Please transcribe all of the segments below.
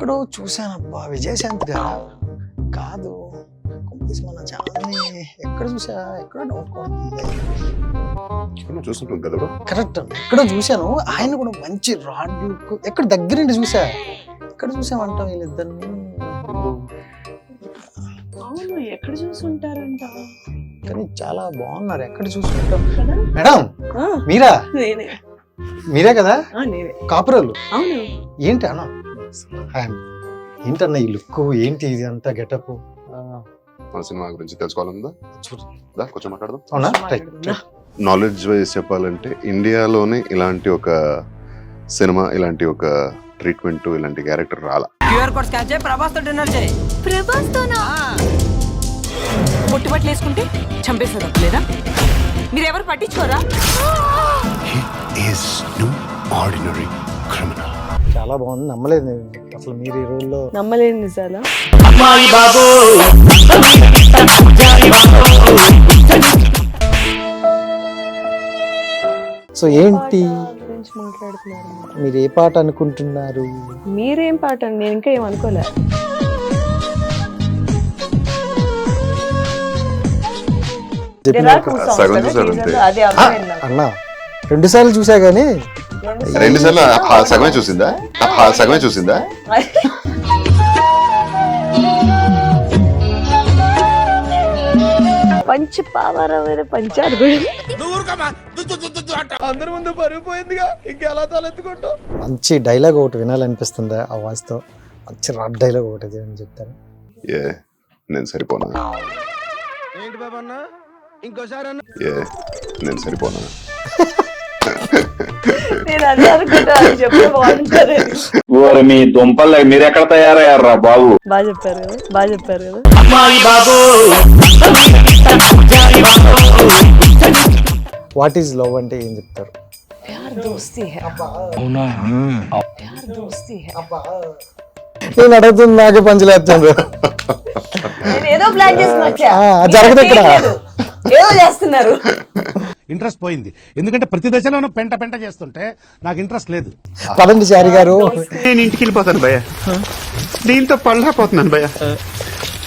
ఎక్కడో చూశానబ్బా, విజయశాంతి గారా? కాదు, మన ఛానల్ని ఎక్కడ చూసా, ఎక్కడ డౌట్ కొడుతుంది. చూస్తుంటుంది కదా కరెక్ట్, ఎక్కడో చూశాను. ఆయన కూడా మంచి రాడ్ లుక్, ఎక్కడ దగ్గరుండి చూసా. ఎక్కడ చూసామంట వీళ్ళిద్దరిని? అవును, ఎక్కడ చూసుంటారంట, కానీ చాలా బాగున్నారు. ఎక్కడ చూసుకుంటాం కదా మేడం? మీరా? నేనే. మీరే కదా నేనే. కాపురాలు? అవును. ఏంటి అన్న, ఏంటన్న ఈ లుక్, ఏంటి ఇది అంతా గెటప్? మన సినిమా గురించి తెలుసుకోవాలందా? కొంచెం మాట్లాడదాం. అవునా? నాలెడ్జ్ వైజ్ చెప్పాలంటే ఇండియాలోనే ఇలాంటి ఒక సినిమా, ఇలాంటి ఒక ట్రీట్మెంట్, ఇలాంటి క్యారెక్టర్ రాలా. క్యూఆర్ కోడ్ స్కాన్ చేయి, ప్రభాస్ తో డిన్నర్ చేయి. ప్రభాస్ తోనా? పొట్టుబట్లు వేసుకుంటే చంపేస్తారు లేదా? మీరెవరు పట్టించుకోరా? చాలా బాగుంది, నమ్మలేదు నేను అసలు మీరు ఈ రోజుల్లో. నమ్మలేని నిజాలా? సో ఏంటి గురించి మాట్లాడుతున్నారు? మీరు ఏ పాట అనుకుంటున్నారు? మీరేం పాట? నేను ఇంకా ఏం అనుకోలే. అన్నా 2 సార్లు చూసా గానీ 2 సార్లు సగమే చూసిందా? సగమే చూసిందా? పంచ పావారమైన పంచారు అందరి ముందు పరిగిపోయిందిగా, ఇంకెలా తలెత్తుకుంటావు? మంచి డైలాగ్ ఒకటి వినాలనిపిస్తుందా ఆ వాయిస్ తో? మంచి రాడ్ డైలాగ్ ఒకటి అని చెప్తారు. నేను సరిపోనా? ఏంటి బాబా అన్న, ఇంకోసారి అన్న. నేను సరిపోనా? నేను అదే అనుకుంటా, అది చెప్తే బాగుంటుంది. మీ దుంపలు మీరెక్కడ తయారయ్యారా బాబు? బాగా చెప్పారు కదా, బాగా చెప్పారు కదా. వాట్ ఈజ్ లవ్ అంటే ఏం చెప్తారు? ప్యార్ దోస్తీ హై. ప్యార్ దోస్తీ హై. నేను అడుగుతుంది నాకే పంచలేస్తాను. నేను ఏదో ప్లాన్ చేసుకుని వచ్చా, జరగదు ఇక్కడ. ఏదో చేస్తున్నారు. ఇంట్రెస్ట్ పోయింది, ఎందుకంటే ప్రతి దశలోనూ పెంట పెంట చేస్తుంటే నాకు ఇంట్రెస్ట్ లేదు. పదండి చారి గారు. నేను ఇంటికి వెళ్ళిపోతాను భయ్య, దీంతో పళ్ళపోతున్నాను భయ్య.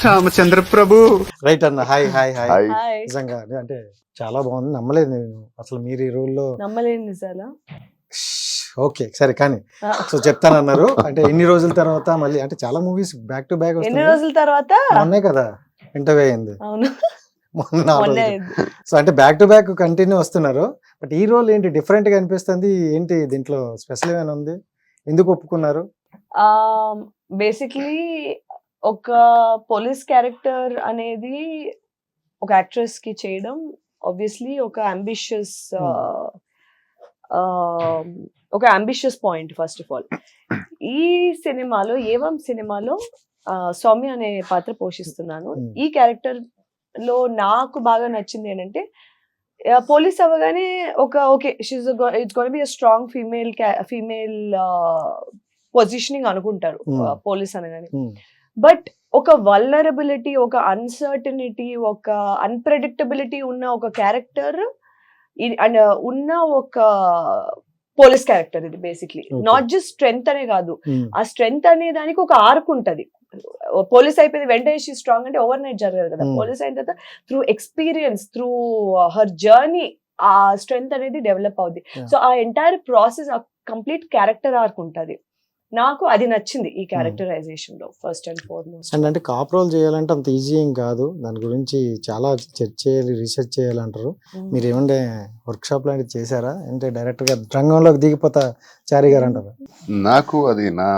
రామచంద్ర ప్రభు. రైట్ అన్న. Hi hi hi. హాయ్. నిజంగా అంటే చాలా బాగుంది, నమ్మలేదు నేను అసలు మీరు ఈ రోజుల్లో. నమ్మలేని నిజాలా? ఓకే సరే, కానీ సో చెప్తానన్నారు అంటే ఇన్ని రోజుల తర్వాత మళ్ళీ అంటే చాలా మూవీస్ బ్యాక్ టు బ్యాక్. ఎన్ని రోజుల తర్వాత? మొన్నే కదా ఇంటర్వ్యూ అయింది. అవును, మొన్న. సో అంటే బ్యాక్ టు బ్యాక్ కంటిన్యూ వస్తున్నారు. బట్ ఈ రోల్ ఏంటి డిఫరెంట్ గా అనిపిస్తుంది? ఏంటి దీంట్లో స్పెషల్ ఏమైనా ఉంది? ఎందుకు ఒప్పుకున్నారు? బేసిక్లీ ఒక పోలీస్ క్యారెక్టర్ అనేది ఒక యాక్ట్రెస్ కి చేయడం ఆబ్వియస్లీ ఒక ambitious point. First of all ఈ సినిమాలో ఏవం సినిమాలో సౌమ్య అనే పాత్ర పోషిస్తున్నాను. ఈ క్యారెక్టర్ లో నాకు బాగా నచ్చింది ఏంటంటే పోలీస్ అవ్వగానే okay she's it's gonna be a strong female positioning అనుకుంటారు పోలీస్ అనగానే. బట్ ఒక వల్నరబిలిటీ, ఒక అన్సర్టనిటీ, ఒక అన్ప్రెడిక్టబిలిటీ ఉన్న ఒక క్యారెక్టర్ అండ్ ఉన్న ఒక పోలీస్ క్యారెక్టర్ ఇది. బేసిక్లీ నాట్ జస్ట్ స్ట్రెంగ్త్ అనే కాదు, ఆ స్ట్రెంగ్త్ అనే దానికి ఒక ఆర్క్ ఉంటది. పోలీస్ అయిపోయింది వెంటనే షీ స్ట్రాంగ్ అంటే ఓవర్ నైట్ జరగదు కదా. పోలీస్ అయిన తర్వాత through experience, through her journey ఆ స్ట్రెంగ్త్ అనేది డెవలప్ అవుద్ది. సో ఆ ఎంటైర్ ప్రాసెస్, ఆ కంప్లీట్ క్యారెక్టర్ ఆర్క్ ఉంటది. నాకు అది నచ్చింది ఈ క్యారెక్టరైజేషన్ లో ఫస్ట్ అండ్ ఫార్మోస్ట్. అండ్ అంటే కాప్ రోల్ చేయాలంటే అంత ఈజీ ఏం కాదు, దాని గురించి చాలా చర్చ చేయాలి, రీసెర్చ్ చేయాలంటారు. మీరు ఏమంటే వర్క్ షాప్ లాంటిది చేశారా? అంటే డైరెక్ట్ గా రంగంలోకి దిగిపోతా చారి గారు అంటారు. నాకు అది నా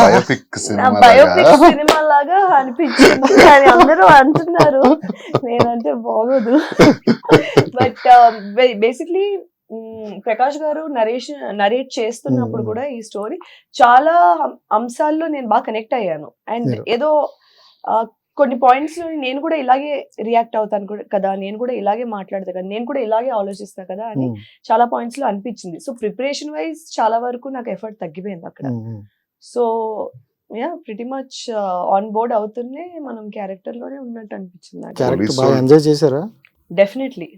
బయోపిక్ సినిమా లాగా అనిపించింది అని అందరూ అంటున్నారు. నేనంటే బాగోదు. బట్ బేసిక్లీ ప్రకాష్ గారు నరేట్ చేస్తున్నప్పుడు కూడా ఈ స్టోరీ చాలా అంశాల్లో నేను బాగా కనెక్ట్ అయ్యాను. అండ్ ఏదో కొన్ని పాయింట్స్ నేను కూడా ఇలాగే రియాక్ట్ అవుతాను కదా, నేను కూడా ఇలాగే మాట్లాడతా కదా, నేను కూడా ఇలాగే ఆలోచిస్తా కదా అని చాలా పాయింట్స్ లో అనిపించింది. సో ప్రిపరేషన్ వైజ్ చాలా వరకు నాకు ఎఫర్ట్ తగ్గిపోయింది అక్కడ. So yeah pretty much on board అవుతుంది, మనం క్యారెక్టర్ లోనే ఉన్నట్టు అనిపించింది. డెఫినెట్లీ.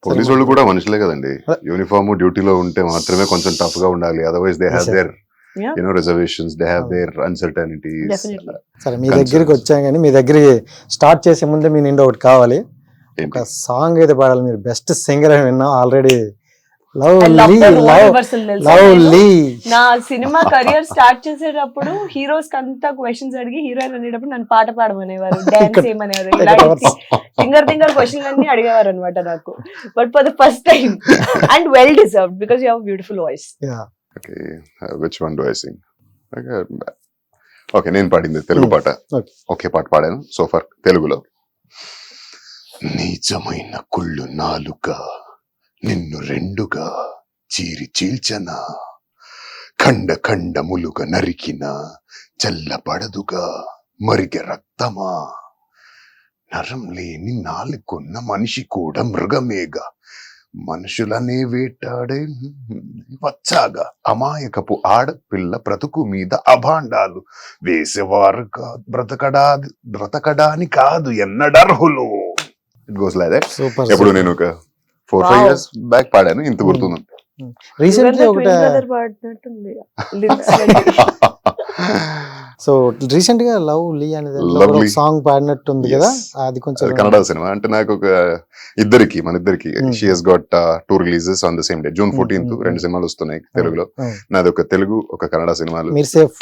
పోలీసు వాళ్ళు కూడా మనుషులే కదండి. యూనిఫామ్ డ్యూటీలో ఉంటే మాత్రమే కొంచెం టఫ్ గా ఉండాలి, otherwise they have their Yeah. Reservations, they have their uncertainties. Definitely. సరే మీ Concerns. దగ్గరికి వచ్చాం కానీ మీ దగ్గరికి స్టార్ట్ చేసే ముందే మీ నిండి ఒకటి కావాలి. ఒక సాంగ్ అయితే పాడాలి. మీరు బెస్ట్ సింగర్ అని విన్నాం ఆల్రెడీ. లవ్ I love లీ the love universal Nelson. Love నేను లీ నా సినిమా కెరియర్ స్టార్ట్ చేసేటప్పుడు హీరోస్ అంతా క్వశ్చన్స్ అడిగి హీరోయిన్ అనేటప్పుడు నన్ను పాట పాడమనేవారు, డాన్స్ చేయమనేవారు, ఇలాంటి థింగర్ క్వశ్చన్ అన్ని అడిగేవారు అనమాట నాకు. But for the first time and well deserved because you have beautiful voice. Okay, which one do I sing? Okay, నేను పాడింది తెలుగు పాట. Okay. ఒకే పాట పాడాను సో ఫర్ తెలుగులో. నీచమైన కుళ్ళు నాలుక నిన్ను రెండుగా చీరి చీల్చనా, ఖండ ఖండములుగా నరికిన చల్లబడదుగా మరిగె రక్తమా, నరం లేని నాలుగున్న మనిషి కూడా మృగమేగా, మనుషులనే వేటాడే వచ్చాగా, అమాయకపు ఆడపిల్ల బ్రతుకు మీద అభాండాలు వేసేవారు బ్రతకడాని కాదు ఎన్నడర్హులు. It goes like that. Super. ఎప్పుడు నేను ఒక 4-5 Wow. years బ్యాక్ పాడాను, ఇంత గుర్తుంది. రీసెంట్లీ ఒకటి పాడుతున్నట్టుంది. సో రీసెంట్ గా లవ్ లీ అనేది Lovely. సాంగ్ పాడినట్టుంది కదా, Yes. అది కొంచెం అది కన్నడ సినిమా. అంటే నాకు ఒక మన ఇద్దరికి she has got 2 releases on the same day. June 14th 2 సినిమాలు వస్తున్నాయి తెలుగులో. నాది ఒక తెలుగు, ఒక కన్నడ సినిమాలు. మీరు సేఫ్.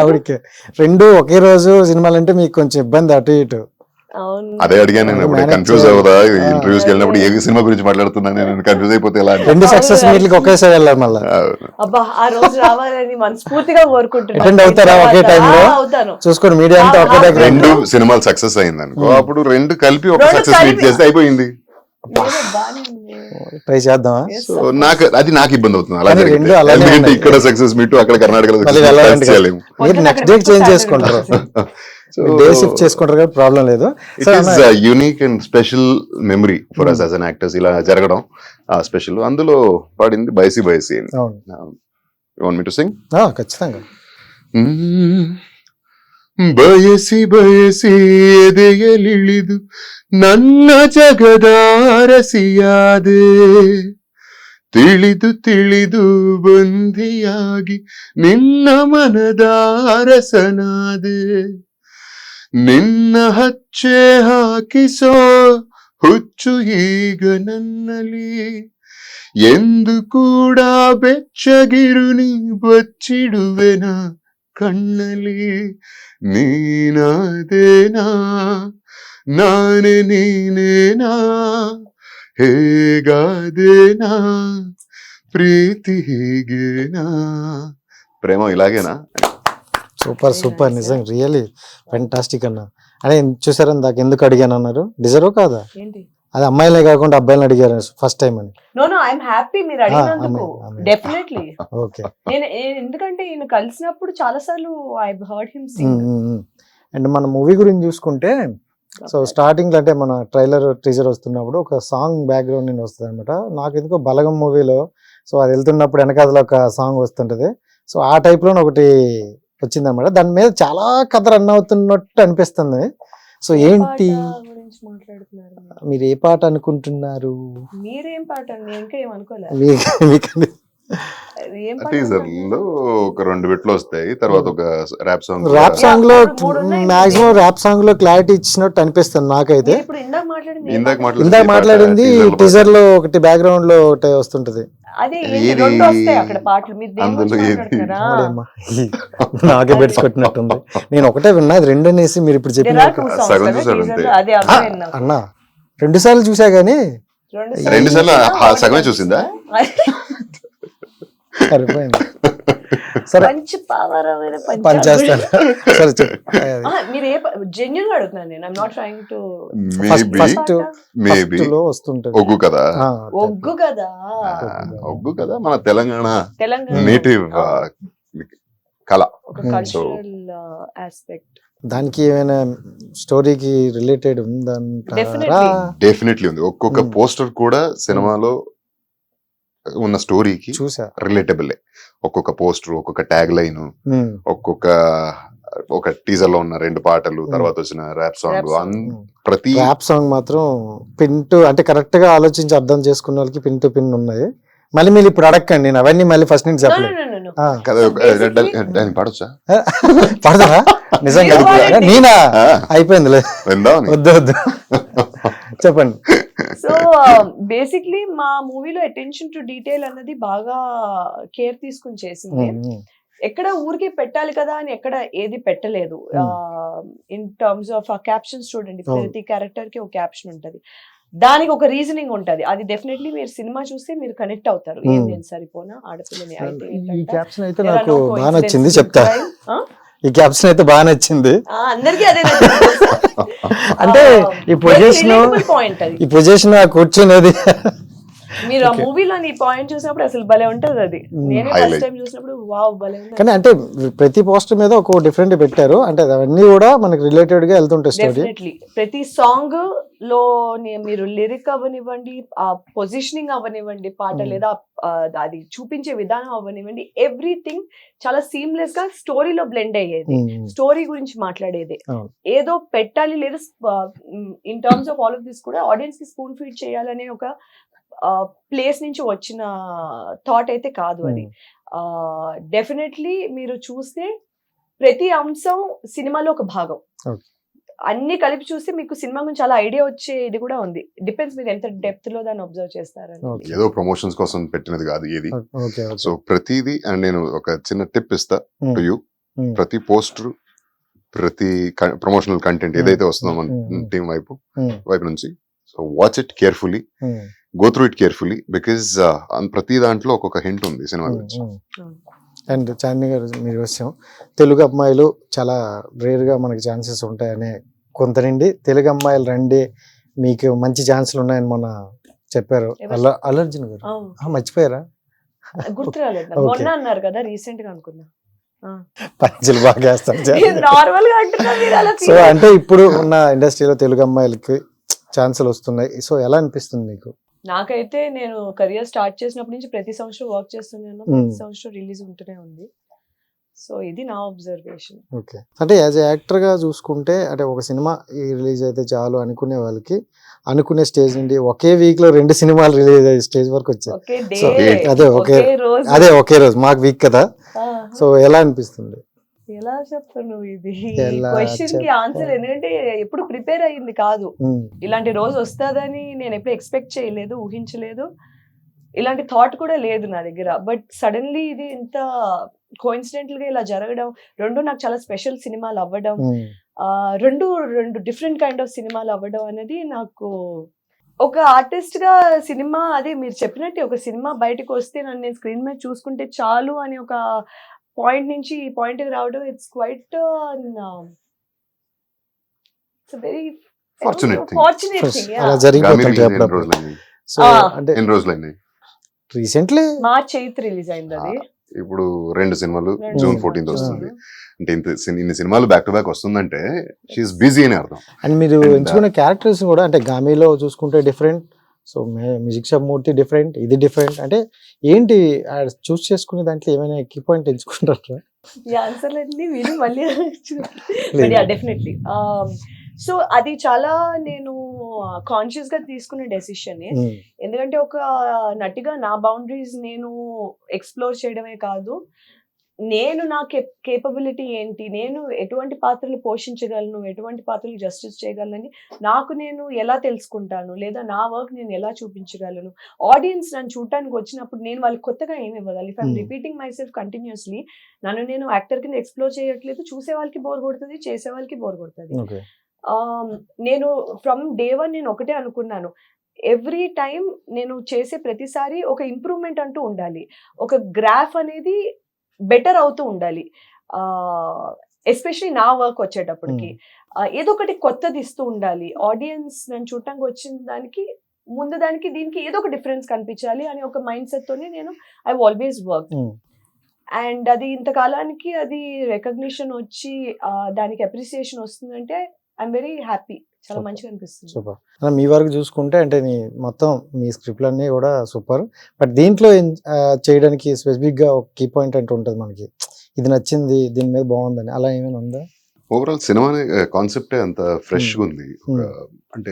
ఆవిడకి రెండు ఒకే రోజు సినిమాలు అంటే మీకు కొంచెం ఇబ్బంది అటు ఇటు. అవును. అదే అడిగాను నేను. Manage కన్ఫ్యూజ్ చేయాలి. అవుదా ఇంటర్వ్యూస్కి వెళ్ళినప్పుడు ఏ సినిమా గురించి మాట్లాడుతున్నాను నేను, కన్ఫ్యూజ్ అయిపోతే ఎలా అంటే. రెండు సక్సెస్ మీట్లకి ఒకేసారి వెళ్ళాలి మళ్ళీ. అబ్బా ఆ రోజు రావాలని మనస్ఫూర్తిగా కోరుకుంటున్నాను. Attend అవుతారా ఒకే time లో? అవుతాను. చూసుకోండి మీడియా అంతా ఒకే దగ్గర. రెండు సినిమాలు సక్సెస్ అయింది అనుకో, అప్పుడు రెండు కలిపి ఒక రెండు సక్సెస్ మీట్ కలిపి. చేస్తే అయిపోయింది. ఏదో బానే ఉంది. ట్రై చేద్దామా? Yes, so of course. నాకు నాకు ఇబ్బంది అవుతుంది అలా కానీ జరిగితే. రెండు అలానే ఎందుకంటే ఉన్నాయి. ఇక్కడ సక్సెస్ మీట్, అక్కడ కర్ణాటకలో మళ్ళీ success వెళ్ళాలంటే meet చేయలేము. మీరు నెక్స్ట్ డే చేంజ్ చేసుకుంటారు, డే షిఫ్ట్ చేసుకుంటారు కదా, ప్రాబ్లం లేదు. It is unique and special memory for us as an actors ఇలా జరగడం స్పెషల్. అందులో పాడింది బయసి బయసి. అవును. You want me to sing? ఖచ్చితంగా. ಬಯಸಿ ಬಯಸಿ ಎದೆಯಲಿಳಿದು ನನ್ನ ಜಗದಾರಸಿಯಾದೆ, ತಿಳಿದು ತಿಳಿದು ಬಂಧಿಯಾಗಿ ನಿನ್ನ ಮನದಾರಸನಾದೆ, ನಿನ್ನ ಹಚ್ಚೆ ಹಾಕಿಸೋ ಹುಚ್ಚು ಈಗ ನನ್ನಲ್ಲಿ, ಎಂದು ಕೂಡ ಬೆಚ್ಚಗಿರು ನೀ ಬಚ್ಚಿಡುವೆನ ಕಣ್ಣಲಿ, ನೀನಾದೇನಾ ನಾನೇ ನೀನೇನಾ, ಹೇಗಾದೇನಾ ప్రీతి హీగేనా. ప్రేమ ఇలాగేనా? సూపర్ సూపర్, నిజంగా రియల్లీ ఫెంటాస్టిక్ అన్న. అదే చూసారా దాకా ఎందుకు అడిగాను అన్నారు, డిజర్వ్ కాదా? ఏంటి? అది అమ్మాయిలే కాకుండా అబ్బాయిలను అడిగారు ఫస్ట్ టైం అని. నో ఐఎమ్ హ్యాపీ మీరు అడిగినందుకు. ఆమె. డెఫినెట్లీ. ఓకే. నేను ఎందుకంటే ఈయన కలిసినప్పుడు చాలా సార్లు I heard him Singh. And మన మూవీ గురించి చూసుకుంటే, సో స్టార్టింగ్ అంటే మన ట్రైలర్ టీజర్ వస్తున్నప్పుడు ఒక సాంగ్ బ్యాక్గ్రౌండ్ నుండి వస్తుంది అనమాట. నాకు ఎందుకో బలగం మూవీలో సో అది వెళ్తున్నప్పుడు వెనకాల ఒక సాంగ్ వస్తుంటది. సో ఆ టైప్ లో ఒకటి వచ్చింది అనమాట. దాని మీద చాలా కథ రన్ అవుతున్నట్టు అనిపిస్తుంది. సో ఏంటి గురించి మాట్లాడుతున్నారు? మీరు ఏ పాట అనుకుంటున్నారు? మీరేం పాట? నేను ఇంకా ఏం అనుకోలేదు. మీకు ఏం పాట టీజర్ లో ఒక 2 బిట్లు వస్తాయి, తర్వాత ఒక ర్యాప్ సాంగ్. ర్యాప్ సాంగ్ లో మూడు ఉన్నాయి. మాక్సిమం ర్యాప్ సాంగ్ లో క్లారిటీ ఇచ్చినట్టు అనిపిస్తుంది నాకైతే. మీరు ఇప్పుడు ఇందాక మాట్లాడింది ఏం ఇందాక పాట? ఇందాక మాట్లాడింది teaser లో టీజర్ లో ఒకటి బ్యాక్గ్రౌండ్ లో ఒకటి వస్తుంటది. అదే ఏది? ఏంటి? రెండు వస్తాయి అక్కడ పాటలు. మీరు దేని అందులో గురించి ఏది? మాట్లాడుతున్నారా? అమ్మా, నాకే పెట్టుకుంటున్నట్టుంది. నేను ఒకటే విన్నా, అది రెండు అనేసి మీరు ఇప్పుడు There చెప్పిన are two songs సగం కదా చూసారు teaser అంతే. లో. అదే అవే విన్నాం. అన్న 2 సార్లు చూసా గానీ రెండు సార్లు చూసావా? సగమే చూసిందా? సరిపోయింది. సరే మంచి పావరమైన పని చేస్తాను. సరే చెప్పు. మీరు ఏ జెన్యున్ గా అడుగుతున్నాను నేను. I'm not trying to. Maybe first maybe లో వస్తుంటది. ఒగ్గు కదా. ఒగ్గు కదా. ఒగ్గు కదా, మన తెలంగాణ తెలంగాణ నేటివ్ కళ. ఒక కల్చరల్ ఆస్పెక్ట్. దానికి ఏమైనా స్టోరీకి రిలేటెడ్ ఉందంటారా? Definitely. డెఫినెట్లీ ఉంది. ఒక్కొక్క పోస్టర్ కూడా సినిమాలో ఉన్న స్టోరీకి చూసా. రిలేటబుల్. ఒక్కొక్క పోస్టర్, ఒక్కొక్క ట్యాగ్ లైన్, ఒక టీజర్ లో ఉన్న 2 పాటలు, తర్వాత వచ్చిన ర్యాప్ సాంగ్, ప్రతి ర్యాప్ సాంగ్ మాత్రం పిన్ టు అంటే కరెక్ట్ గా ఆలోచించి అర్థం చేసుకున్న వాళ్ళకి పిన్ టు పిన్ ఉన్నాయి. మళ్ళీ మీరు ఇప్పుడు అడగండి, నేను అవన్నీ మళ్ళీ ఫస్ట్ నుంచి చెప్పలేదు. ఆ, కదా basically- దాన్ని పాడొచ్చా? పడతారా నిజంగా? మీరు పాడండి. నేనా? ఆ, అయిపోయిందిలే, విందామని. వద్దు చెప్పండి. సో బేసిక్లీ మా మూవీలో అటెన్షన్ టు డీటెయిల్ అన్నది బాగా కేర్ తీసుకుని చేసింది. ఎక్కడ ఊరికే పెట్టాలి కదా అని ఎక్కడ ఏది పెట్టలేదు. ఇన్ టర్మ్స్ ఆఫ్ ఆ క్యాప్షన్స్ చూడండి, ప్రతి క్యారెక్టర్ కి ఒక క్యాప్షన్ ఉంటది, దానికి ఒక రీజనింగ్ ఉంటది. అది డెఫినెట్లీ మీరు సినిమా చూస్తే మీరు కనెక్ట్ అవుతారు. ఏం నేను సరిపోనా ఆడపిల్లని అయితే ఈ ఏంటంట? క్యాప్షన్ అయితే There are నాకు no బాగా coincidences నచ్చింది, in చెప్తా. crime. ఆ? ఈ క్యాప్షన్ అయితే బాగా నచ్చింది. అందరికీ అదే నచ్చింది తెలుసా? అంటే ఈ very పొజిషన్, relatable point అది. ఈ పొజిషన్ కూర్చునేది మీరు ఆ మూవీలో ఈ పాయింట్ చూసినప్పుడు అసలు భలే ఉంటది అది. నేనే ఫస్ట్ Highlight. టైం చూసినప్పుడు వావ్ భలే ఉంది. కానీ అంటే ప్రతి పోస్టర్ మీద ఒక డిఫరెంట్ పెట్టారు, అంటే అవన్నీ కూడా మనకి రిలేటెడ్ గా వెళ్తుంటాయి స్టోరీ. డెఫినెట్లీ ప్రతి సాంగ్ లో మీరు లిరిక్ అవ్వనివ్వండి, ఆ పొజిషనింగ్ అవ్వనివ్వండి, పాట లేదా అది చూపించే విధానం అవ్వనివ్వండి, ఎవ్రీథింగ్ చాలా సీమ్లెస్ గా స్టోరీలో బ్లెండ్ అయ్యేది. స్టోరీ గురించి మాట్లాడేది, అవును. ఏదో పెట్టాలి లేదా in terms of all of this కూడా ఆడియన్స్ కి స్పూన్ ఫీడ్ చేయాలనే ఒక ప్లేస్ నుంచి వచ్చిన థాట్ అయితే కాదు అది. డెఫినెట్లీ మీరు చూస్తే ప్రతి అంశం సినిమాలో ఒక భాగం. Okay. అన్ని కలిపి చూస్తే మీకు సినిమా గురించి చాలా ఐడియా వచ్చే ఇది కూడా ఉంది. డిపెండ్స్ మీరు ఎంత డెప్త్ లో దాన్ని అబ్జర్వ్ చేస్తారని. Okay. ఏదో ప్రమోషన్స్ కోసం పెట్టినది కాదు ఏది. ఓకే సో ప్రతిదీ, అండ్ నేను ఒక చిన్న టిప్ ఇస్తా టు యూ. ప్రతి పోస్టర్, ప్రతి ప్రమోషనల్ కంటెంట్ ఏదైతే వస్తుందో మన టీం వైపు నుంచి, so watch it carefully, go through it carefully, because ప్రతి దాంట్లో ఒక్కొక్క హింట్ ఉంది సినిమా గురించి. అండ్ చాందిని గారు, మీరు విషయం తెలుగు అమ్మాయిలు చాలా రేర్ గా మనకి ఛాన్సెస్ ఉంటాయనే కొంత నుండి తెలుగు అమ్మాయిలు రండి మీకు మంచి ఛాన్సులు ఉన్నాయని మొన్న చెప్పారు అల్లర్జున్ గారు. మర్చిపోయారా? గుర్తు రాలేదు. Okay. మొన్న అన్నారు కదా, రీసెంట్ గా అనుకున్నా. పంచులు బాగా వేస్తారు. నార్మల్ గా అంటున్నా, మీరు అలా సో అంటే ఇప్పుడు ఉన్న ఇండస్ట్రీలో తెలుగు అమ్మాయిలకి ఛాన్సులు వస్తున్నాయి. సో ఎలా అనిపిస్తుంది మీకు? నాకైతే నేను కెరియర్ స్టార్ట్ చేసినప్పటి నుంచి ప్రతి సంవత్సరం వర్క్ చేస్తున్నాను, ప్రతి సంవత్సరం రిలీజ్ ఉంటూనే ఉంది. సో ఇది నా అబ్జర్వేషన్. ఓకే, అంటే యాజ్ యాక్టర్ గా చూసుకుంటే, అంటే ఒక సినిమా రిలీజ్ అయితే చాలు అనుకునే వాళ్ళకి అనుకునే స్టేజ్ నుండి ఒకే వీక్ లో 2 సినిమాలు రిలీజ్ అయ్యే స్టేజ్ వరకు వచ్చాయి. ఓకే డే, అదే ఒకే రోజు. అదే ఒకే రోజు, మాకు వీక్ కదా. సో ఎలా అనిపిస్తుంది? ఎలా చెప్తాను ఇది ఎలా క్వశ్చన్ కి చెప్పాలి? ఆన్సర్, ఎందుకంటే ఎప్పుడు ప్రిపేర్ అయ్యింది కాదు. ఇలాంటి రోజు వస్తుందని నేను ఎప్పుడు ఎక్స్పెక్ట్ చేయలేదు, ఊహించలేదు. ఇలాంటి థాట్ కూడా లేదు నా దగ్గర. బట్ సడన్లీ ఇది ఇంత కోఇన్సిడెంటల్ గా ఇలా జరగడం, రెండు నాకు చాలా స్పెషల్ సినిమాలు అవ్వడం, రెండు డిఫరెంట్ కైండ్ ఆఫ్ సినిమాలు అవ్వడం అనేది నాకు ఒక ఆర్టిస్ట్ గా సినిమా, అదే మీరు చెప్పినట్టు ఒక సినిమా బయటకు వస్తే నన్ను నేను స్క్రీన్ మీద చూసుకుంటే చాలు అని ఒక పాయింట్ నుంచి ఈ పాయింట్ కి రావడం, it's quite very Fortunate thing. Fortunate thing. అలా గామి జరిగిపోతుంటాయి release అయిన అప్పుడప్పుడు. రోజులైనాయి. సో అంటే ఎన్ని రోజులైనాయి? రీసెంట్లీ మార్చ్ 8th రిలీజ్ అయింది అది. ఇప్పుడు 2 సినిమాలు రెండు జూన్ సినిమాలు. 14th వస్తుంది. అంటే ఇన్ని సినిమాలు బ్యాక్ టు బ్యాక్ వస్తుందంటే షీఈస్ బిజీ అని అర్థం. అండ్ మీరు And, ఎంచుకున్న క్యారెక్టర్స్ కూడా, అంటే గామిలో చూసుకుంటే డిఫరెంట్, సో మ్యూజిక్ షాప్ మూర్తి డిఫరెంట్, ఇది డిఫరెంట్. అంటే ఏంటి చూస్ చేసుకునే దాంట్లో ఏమైనా కీ పాయింట్ ఎంచుకుంటారా? ఈ ఆన్సర్ అన్ని విని మళ్ళీ డెఫినెట్లీ. సో అది చాలా నేను కాన్షియస్ గా తీసుకునే డెసిషన్. ఎందుకంటే ఒక నటిగా నా బౌండరీస్ నేను ఎక్స్ప్లోర్ చేయడమే కాదు, నేను నా కేపబిలిటీ ఏంటి, నేను ఎటువంటి పాత్రలు పోషించగలను, ఎటువంటి పాత్రలు జస్టిస్ చేయగలను, నాకు నేను ఎలా తెలుసుకుంటాను, లేదా నా వర్క్ నేను ఎలా చూపించగలను, ఆడియన్స్ నన్ను చూడటానికి వచ్చినప్పుడు నేను వాళ్ళకి కొత్తగా ఏమి ఇవ్వగలను. If I'm repeating my self continuously, నన్ను నేను యాక్టర్ కింద ఎక్స్ప్లోర్ చేయట్లేదు, చూసే వాళ్ళకి బోర్ కొడుతుంది, చేసే వాళ్ళకి బోర్ కొడుతుంది. నేను ఫ్రమ్ డే 1 నేను ఒకటే అనుకున్నాను, ఎవ్రీ టైం నేను చేసే ప్రతిసారి ఒక ఇంప్రూవ్మెంట్ అంటూ ఉండాలి, ఒక గ్రాఫ్ అనేది బెటర్ అవుతూ ఉండాలి. ఎస్పెషలీ నా వర్క్ వచ్చేటప్పటికి ఏదో ఒకటి కొత్తది ఇస్తూ ఉండాలి. ఆడియన్స్ నన్ను చూడటానికి వచ్చిన దానికి ముందు దానికి దీనికి ఏదో ఒక డిఫరెన్స్ కనిపించాలి అని ఒక మైండ్ సెట్ తోనే నేను ఐ ఆల్వేస్ వర్క్. అండ్ అది ఇంతకాలానికి అది రికగ్నిషన్ వచ్చి దానికి అప్రిసియేషన్ వస్తుందంటే ఐఎమ్ వెరీ హ్యాపీ. చాలా మంచిగా అనిపిస్తుంది. సూపర్. మీ వరకు చూసుకుంటే అంటే మొత్తం మీ స్క్రిప్ట్లు అన్నీ కూడా సూపర్. బట్ దీంట్లో చేయడానికి స్పెసిఫిక్ గా ఒక కీ పాయింట్ అంటూ ఉంటుంది మనకి, ఇది నచ్చింది, దీని మీద బాగుందని, అలా ఏమైనా ఉందా? ఓవరాల్ సినిమా కాన్సెప్టే అంత ఫ్రెష్ గా ఉంది. అంటే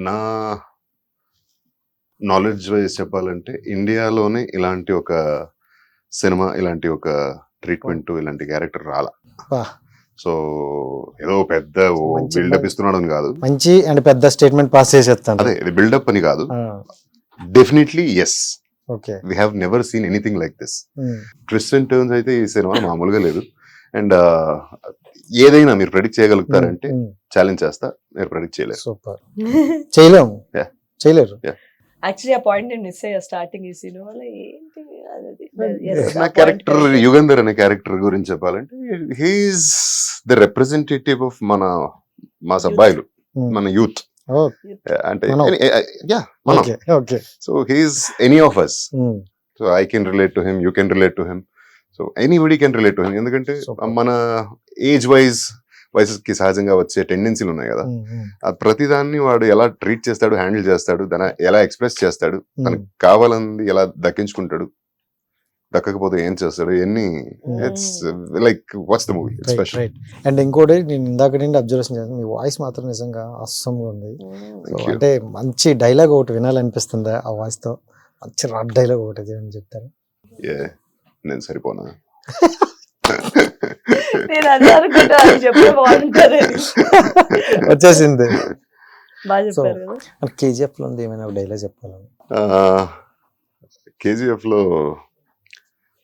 నా నాలెడ్జ్ వైజ్ చెప్పాలంటే ఇండియాలోనే ఇలాంటి ఒక సినిమా, ఇలాంటి ఒక ట్రీట్మెంట్, ఇలాంటి క్యారెక్టర్ రాలా. వా. సో ఏదో పెద్ద మంచి బిల్డప్ ఇస్తున్నాడు అని కాదు, మంచి అండ్ పెద్ద స్టేట్మెంట్ పాస్ చేసేస్తాను. అదే ఇది బిల్డప్ అని కాదు. Definitely yes, okay. We have never seen anything like this. Twist and turns అయితే ఈ సినిమా మామూలుగా లేదు. అండ్ ఏదైనా మీరు ప్రెడిక్ట్ చేయగలుగుతారంటే ఛాలెంజ్ చేస్తా, మీరు ప్రెడిక్ట్ చేయలేరు. సూపర్. చేయలేము. Yeah. చేయలేరు. యాక్చువల్లీ ఆ పాయింట్ నేను మిస్ అయ్యా స్టార్టింగ్ ఈ సినిమాలో. ఏంటి అది? Yes, నా ఆ క్యారెక్టర్ point. యుగంధర్ అనే క్యారెక్టర్ గురించి చెప్పాలంటే హీఈస్ ద రిప్రజెంటేటివ్ ఆఫ్ మా అబ్బాయిలు, మన యూత్. Oh, అంటే మనం. మనం. Okay okay. So he's any of us. So I can relate to him, you can relate to him, so anybody can relate to him. ఎందుకంటే Super. మన age wise వయసుకి సహజంగా వచ్చే టెండెన్సీలు ఉన్నాయి కదా, ఆ ప్రతిదాన్ని వాడు ఎలా ట్రీట్ చేస్తాడు, హ్యాండిల్ చేస్తాడు, దాన్ని ఎలా ఎక్స్ప్రెస్ చేస్తాడు, తనకు కావాలంది ఎలా దక్కించుకుంటాడు, దక్కకపోతే ఏం చేస్తాడు, ఎన్ని. It's like what's the movie special. Right. And ఇంకోటి నేను ఇందాక నుండి అబ్జర్వేషన్ చేస్తాను, మీ వాయిస్ మాత్రం నిజంగా అస్సంగా ఉంది. So, Thank you. అంటే మంచి డైలాగ్ ఒకటి వినాలనిపిస్తుంది ఆ వాయిస్ తో. మంచి రాడ్ డైలాగ్ ఒకటి అని చెప్తారు. నేను సరిపోనా? నేను అదే అనుకుంటా, అది చెప్తే బాగుంటుంది. వచ్చేసింది. బాగా చెప్పారు కదా. కేజీఎఫ్ లో ఉంది ఏమైనా డైలాగ్ చెప్పాలని? కేజీఎఫ్ లో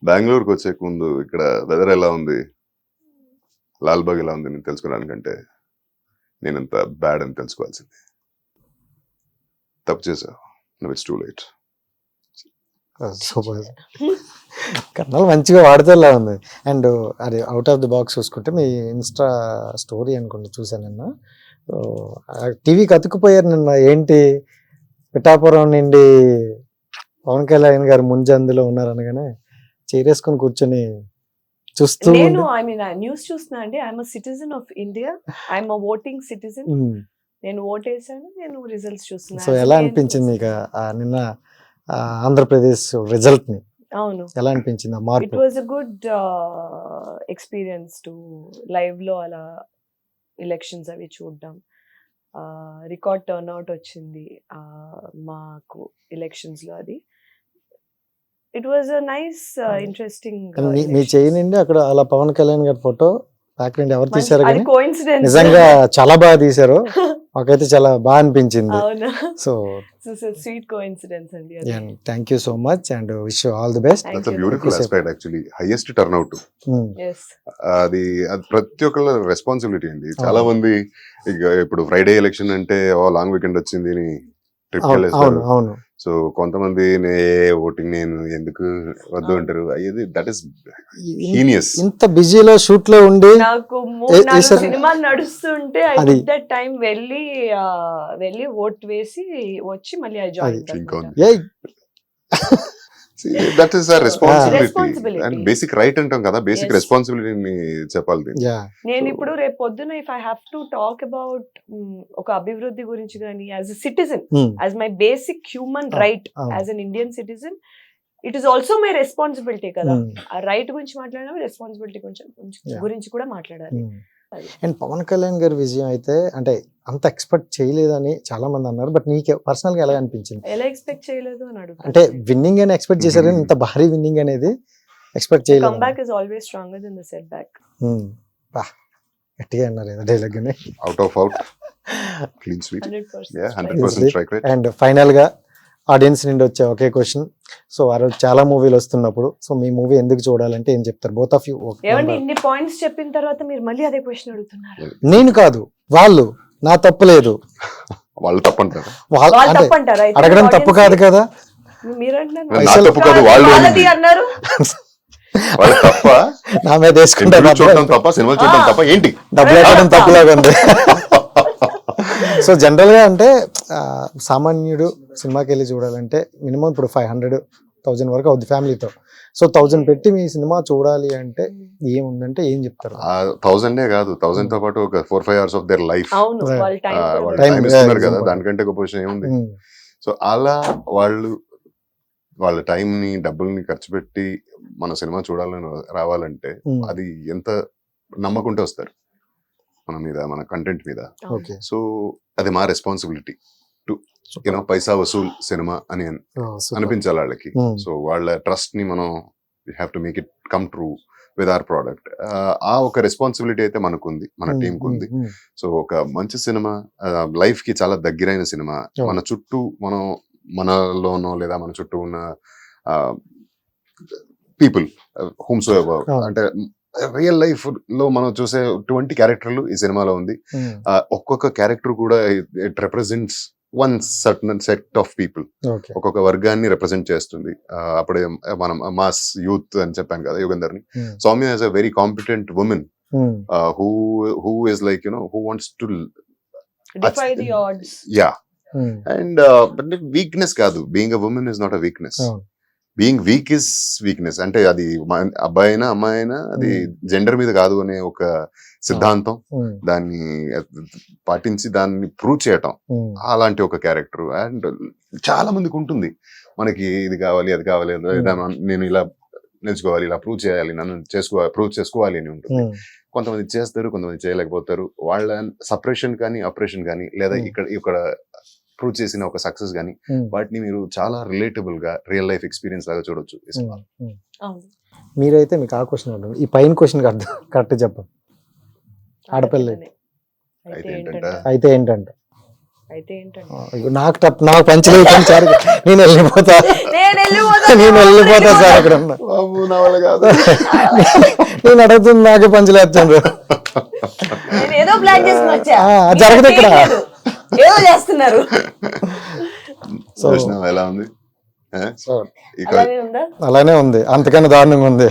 బెంగళూరుకి వచ్చే ముందు ఇక్కడ వెదర్ ఎలా ఉంది, లాల్బాగ్ ఎలా ఉంది నేను తెలుసుకోవడానికంటే నేను ఎంత బ్యాడ్ అని తెలుసుకోవాల్సింది. తప్పు చేసావు, ఇట్స్ టూ లేట్. సూపర్. కన్నాలు మంచిగా వాడుతూలా ఉంది. అండ్ అది అవుట్ ఆఫ్ ది బాక్స్ చూసుకుంటే మీ ఇన్స్టా స్టోరీ అనుకోండి చూసాను నిన్న. టీవీకి అతుక్కుపోయారు నిన్న. ఏంటి పిఠాపురం నుండి పవన్ కళ్యాణ్ గారు ముంజందులో ఉన్నారు అనగానే చీరేసుకొని కూర్చొని చూస్తూ నేను ఐ మీన్ న్యూస్ చూస్తున్నా అండి. I'm a citizen of India, I'm a voting citizen. నేను ఓట్ వేసాను, నేను రిజల్ట్స్ చూస్తున్నా. సో ఎలా అనిపించింది మీకు నిన్న ఆంధ్రప్రదేశ్ రిజల్ట్ ని? అవును, ఎలా అనిపించింది ఆ ఇట్ మార్పు? Was a good experience to live లో అలా ఎలక్షన్స్ అవి చూడడం. రికార్డ్ టర్న్అవుట్ వచ్చింది మాకు ఎలక్షన్స్ లో. అది it was a nice interesting. మీ చేయి నుండి అక్కడ అలా పవన్ కళ్యాణ్ గారి ఫోటో బ్యాక్ నుండి ఎవరు తీశారు అది కానీ కోఇన్సిడెన్స్. నిజంగా చాలా బాగా తీశారు. మాకైతే చాలా బాగా అనిపించింది. అవునా, సో స్వీట్ కోఇన్సిడెన్స్ అండి అది. Thank you so much and wish you all the best. Thank that's you. Beautiful aspect actually. Highest turnout Yes. అది ప్రతి ఒక్కళ్ళ రెస్పాన్సిబిలిటీ అండి. చాలా మంది ఇక ఇప్పుడు ఫ్రైడే ఎలక్షన్ అంటే లాంగ్ వీకెండ్ వచ్చింది అని ట్రిప్ అవును వెళ్ళేస్తారు. అవును. సో కొంతమంది ఓటింగ్ నేను ఎందుకు వద్దు అంటారు. అయ్యేది దట్ ఈస్ హీనియస్. ఇంత బిజీలో షూట్ లో ఉండి నాకు ఏ సార్? సినిమా నడుస్తుంటే అది. దట్ టైం వెళ్ళి ఓట్ వేసి వచ్చి మళ్ళీ ఐ జాయిన్. ఇంకా ఉంది. ఏయ్ that is responsibility Responsibility. And basic right అంటాం కదా, బేసిక్ Yes. రెస్పాన్సిబిలిటీని చెప్పాలి దీన్ని. యా నేను ఇప్పుడు రేపు పొద్దున if I have to talk about ఒక అభివృద్ధి గురించి కానీ as a citizen, as my basic human right, as an Indian citizen, it is also my responsibility కదా. ఆ రైట్ గురించి మాట్లాడినా రెస్పాన్సిబిలిటీ గురించి కూడా మాట్లాడాలి. అండ్ పవన్ కళ్యాణ్ గారి విజయం అయితే అంటే అంత ఎక్స్పెక్ట్ చేయలేదని చాలా మంది అన్నారు. బట్ నీకు పర్సనల్ గా ఎలా అనిపించింది? ఎలా ఎక్స్పెక్ట్ చేయలేదు అని అడుగుతాను. అంటే విన్నింగ్ అని ఎక్స్పెక్ట్ చేశారు కానీ ఇంత భారీ విన్నింగ్ అనేది ఎక్స్పెక్ట్ చేయలేదు. Comeback is always stronger then the set back. గట్టిగా అన్నారు ఏదో డైలాగ్ ని. Out of out clean sweet. 100% strike rate. And final గా ఆడియన్స్ నుండి వచ్చే ఒకే క్వశ్చన్. సో ఆ రోజు చాలా మూవీలు వస్తున్నప్పుడు సో మీ మూవీ ఎందుకు చూడాలంటే ఏం చెప్తారు? Both of you. ఏమండి ఇన్ని పాయింట్స్ చెప్పిన తర్వాత మీరు మళ్ళీ అదే క్వశ్చన్ అడుగుతున్నారు? నేను కాదు, వాళ్ళు. నా తప్పు లేదు. వాళ్ళు తప్పంటారు. వాళ్ళు అంటే తప్పంటారా? అయితే అడగడం తప్పు కాదు కదా. మీరు నా అంటున్నారు తప్పు కాదు, వాళ్ళు వాళ్ళది అన్నారు. వాళ్ళ తప్ప. నా మీద వేసుకుంటే ఇంటర్వ్యూ చూడడం తప్ప, సినిమా చూడడం తప్ప ఏంటి? డబ్బులు ఎక్కడం తప్పులాగా ఉంది. సో జనరల్ గా అంటే సామాన్యుడు సినిమాకి వెళ్ళి చూడాలంటే మినిమం ఇప్పుడు 500,000 వరకు అవుద్ది ఫ్యామిలీతో. సో 1000 పెట్టి మీ సినిమా చూడాలి అంటే ఏముందంటే ఏం చెప్తారు? 1000 కాదు, 1000 తో పాటు ఒక 4-5 hours ఆఫ్ దేర్ లైఫ్ అవును, వాళ్ళ వాళ్ళు టైం టైం ఇస్తున్నారు కదా, దానికంటే గొప్ప విషయం ఏముంది? సో అలా వాళ్ళు వాళ్ళ టైం ని, డబ్బుల్ని ఖర్చు పెట్టి మన సినిమా చూడాలని రావాలంటే అది ఎంత నమ్మకుంటే వస్తారు మన మీద, మన కంటెంట్ మీద. ఓకే. సో అది మా రెస్పాన్సిబిలిటీ. టు యూనో పైసా వసూల్ సినిమా అని అనిపించాలి వాళ్ళకి. సో వాళ్ళ ట్రస్ట్ ని మనం have to make it come true with our product. ఆ ఒక రెస్పాన్సిబిలిటీ అయితే మనకుంది, మన టీం కు ఉంది. సో ఒక మంచి సినిమా, లైఫ్ కి చాలా దగ్గరైన సినిమా, మన చుట్టూ మనలోనో లేదా మన చుట్టూ ఉన్న పీపుల్ హూమ్స్ ఎవర్, అంటే రియల్ లైఫ్ లో మనం చూసే 20 క్యారెక్టర్లు ఈ సినిమాలో ఉంది. ఒక్కొక్క క్యారెక్టర్ కూడా it represents one certain set of people, ఒక్కొక్క వర్గాన్ని రిప్రజెంట్ చేస్తుంది. అప్పుడే మనం మాస్ యూత్ అని చెప్పాను కదా యుగంధర్ని. Soumya is a very competent women who is like, you know, who wants to defy the odds. Yeah. And but weakness కాదు, being a woman is not a weakness. Being week is weakness. అంటే అది అబ్బాయి అయినా అమ్మాయి అయినా అది gender మీద కాదు అనే ఒక సిద్ధాంతం, దాన్ని పాటించి దాన్ని ప్రూవ్ చేయటం, అలాంటి ఒక క్యారెక్టర్. అండ్ చాలా మందికి ఉంటుంది, మనకి ఇది కావాలి అది కావాలి, నేను ఇలా నేర్చుకోవాలి, ఇలా ప్రూవ్ చేయాలి, నన్ను ప్రూవ్ చేసుకోవాలి అని ఉంటుంది. కొంతమంది చేస్తారు, కొంతమంది చేయలేకపోతారు. వాళ్ళ సపరేషన్ కానీ ఆపరేషన్ కానీ లేదా ఇక్కడ ప్రూవ్ చేసిన ఒక సక్సెస్ గానీ వాటిని మీరు చాలా రిలేటబుల్ గా రియల్ లైఫ్ ఎక్స్పీరియన్స్ లాగా చూడొచ్చు. మీరైతే మీకు ఆ క్వశ్చన్ అడగండి, ఈ పైన క్వశ్చన్ కరెక్ట్ చెప్పండి. ఆడపిల్ల అయితే ఏంటంటే నాకు పంచలేదు, నేను వెళ్ళిపోతా సార్ అక్కడ నేను అడుగుతుంది, నాకే పంచలేస్తాను. జరగదు ఇక్కడ. ఎలా ఉంది? అలానే ఉంది, అంతకన్నా దారుణంగా ఉంది.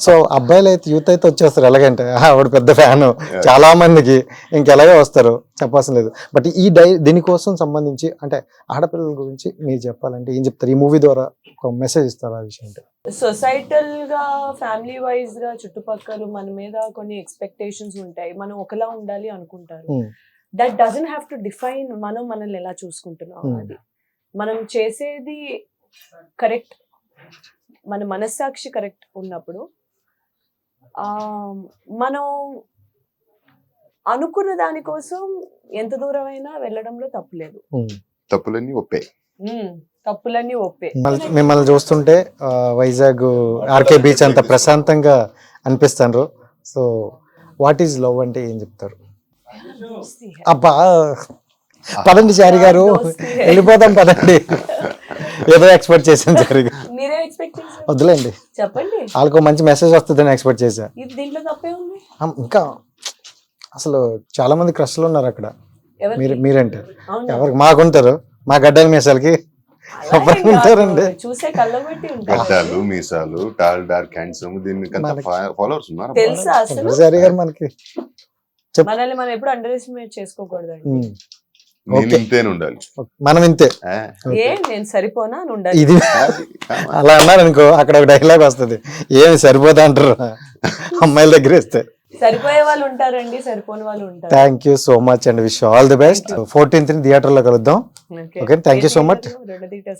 సో అబ్బాయిలు అయితే యూత్ అయితే వచ్చేస్తారు, ఎలాగంటే ఆవిడ పెద్ద ఫ్యాన్ చాలా మందికి, ఇంకెలాగే వస్తారు, చెప్పాల్సిన లేదు. బట్ ఈ దీనికోసం సంబంధించి అంటే ఆడపిల్లల గురించి మీరు చెప్పాలంటే ఏం చెప్తారు? ఈ మూవీ ద్వారా ఒక మెసేజ్ ఇస్తారు ఆ విషయం. అంటే సొసైటల్ గా, ఫ్యామిలీ వైజ్ గా చుట్టుపక్కల మన మీద కొన్ని ఎక్స్పెక్టేషన్స్ ఉంటాయి, మనం ఒకలా ఉండాలి అనుకుంటారు. That doesn't have to define మనం మనల్ని ఎలా చూసుకుంటున్నాం. అది మనం చేసేది కరెక్ట్, మన మనస్సాక్షి కరెక్ట్ ఉన్నప్పుడు మనం అనుకున్న దానికోసం ఎంత దూరమైనా వెళ్ళడంలో తప్పులేదు. తప్పులన్నీ ఒప్పే. తప్పులన్నీ ఒప్పే. మిమ్మల్ని చూస్తుంటే వైజాగ్ ఆర్కే బీచ్ అంత ప్రశాంతంగా అనిపిస్తారు. సో వాట్ ఈజ్ లవ్ అంటే ఏం చెప్తారు? అబ్బా పదండి చారి గారు, వెళ్ళిపోతాం పదండి. ఏదో ఎక్స్పెక్ట్ చేశాను చారి గారు, వద్దులేండి చెప్పండి. వాళ్ళకు మంచి మెసేజ్ వస్తుందని ఎక్స్పెక్ట్ చేశా. దీంట్లో తప్పే ఉంది. ఇంకా అసలు చాలా మంది క్రష్లు ఉన్నారు అక్కడ. మీరంటే ఎవరికి? మాకుంటారు, మా గడ్డల మీసాలకి ఉంటారండి. చూసే కళ్ళ బట్టి గడ్డాలు మీసాలు, టాల్ డార్క్ హ్యాండ్సమ్, దీనికి ఫాలోవర్స్ ఉన్నారు తెలుసా? అసలు చారి గారు మనకి మనల్ని మనం ఎప్పుడు అండర్ ఎస్టిమేట్ చేసుకోకూడదండి. మనం ఇంతే, నేను సరిపోనా ఉండాలి. ఇది అలా అన్నారు అనుకో, అక్కడ ఒక డైలాగ్ వస్తుంది, ఏమి సరిపోతా అంటారు అమ్మాయిల దగ్గర ఇస్తే. సరిపోయే వాళ్ళు ఉంటారండి, సరిపోని వాళ్ళు ఉంటారు. Thank you so much and wish all the best. 14th theatre లో కలుద్దాం. Okay, thank you so much.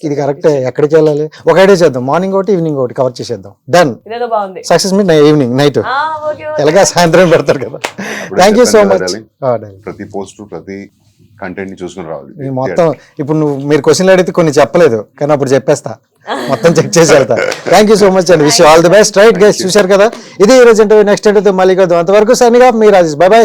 ఇది కరెక్ట్. ఎక్కడికి వెళ్ళాలి? ఒక ఐడియా చేద్దాం, మార్నింగ్ ఒకటి ఈవినింగ్ ఒకటి కవర్ చేసేద్దాం. Done. Success meet evening night, ఎలాగా సాయంత్రం పెడతారు కదా. Thank you so much. ప్రతి పోస్ట్ ప్రతి కంటెంట్ ని చూసుకుని రావాలి మొత్తం. ఇప్పుడు మీరు క్వశ్చన్లు అడిగితే కొన్ని చెప్పలేదు, కానీ అప్పుడు చెప్పేస్తా, మొత్తం చెక్ చేసి వెళ్తా. Thank you so much and wish all the best. Right guys, చూశారు కదా, ఇది ఈ రోజు నెక్స్ట్ అంటే మళ్ళీ కలుద్దాం. అంతవరకు సైనింగ్ ఆఫ్, మీ రాజేష్. Bye by.